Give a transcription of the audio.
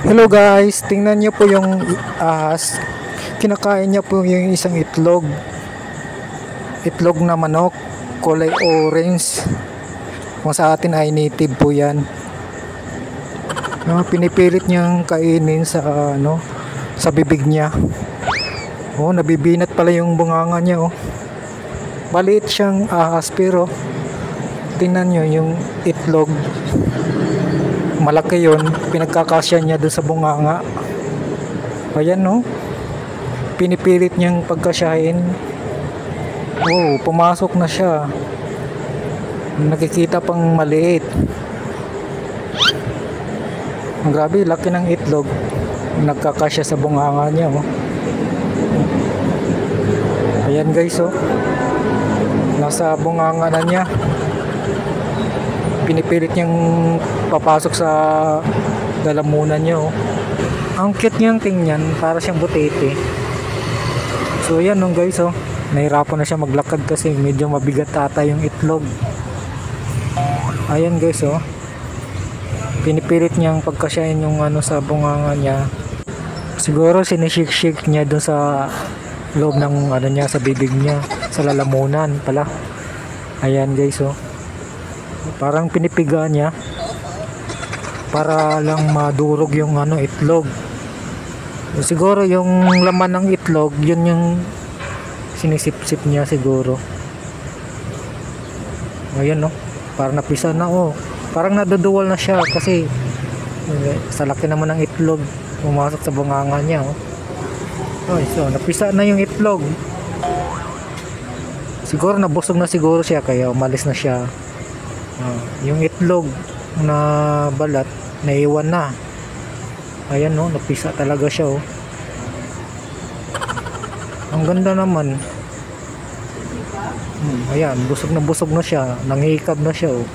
Hello guys, tingnan niyo po yung ahas. Kinakain niya po yung isang itlog. Itlog na manok, kulay orange. Kung sa atin ay native po yan. No, pinipilit niyang kainin sa sa bibig niya. Oh, nabibinat pala yung bunganga niya oh. Maliit siyang ahas pero tingnan niyo yung itlog. Malaki yun, pinagkakasya niya doon sa bunganga. Ayan no, pinipilit niyang pagkasyahin. Oh, pumasok na siya. Nakikita pang maliit. Grabe, laki ng itlog. Nagkakasya sa bunganga niya oh. Ayan guys oh, nasa bunganga na niya. Pinipilit niyang papasok sa lalamunan niya oh. Ang cute niyang tingnan, para siyang butete. So yan oh guys oh, nahirapan na siya maglakad kasi medyo mabigat ata yung itlog. Ayan guys oh, pinipilit niyang pagkasyahin yung sa bunganga niya. Siguro sinishik-shik niya dun sa loob ng niya, sa bibig niya, sa lalamunan pala. Ayan guys oh, parang pinipiga niya para lang madurog yung itlog. Siguro yung laman ng itlog yun yung sinisip-sip niya siguro. Ayan no, parang napisa na oh, parang naduduwal na siya kasi sa laki naman ng itlog pumasok sa bunganga niya oh. Okay, so napisa na yung itlog. Siguro nabusog na siguro siya kaya umalis na siya. Yung itlog na balat naiwan na. Ayan no, napisa talaga siya oh. Ang ganda naman. Ayan, busog na siya, nangihikab na siya oh.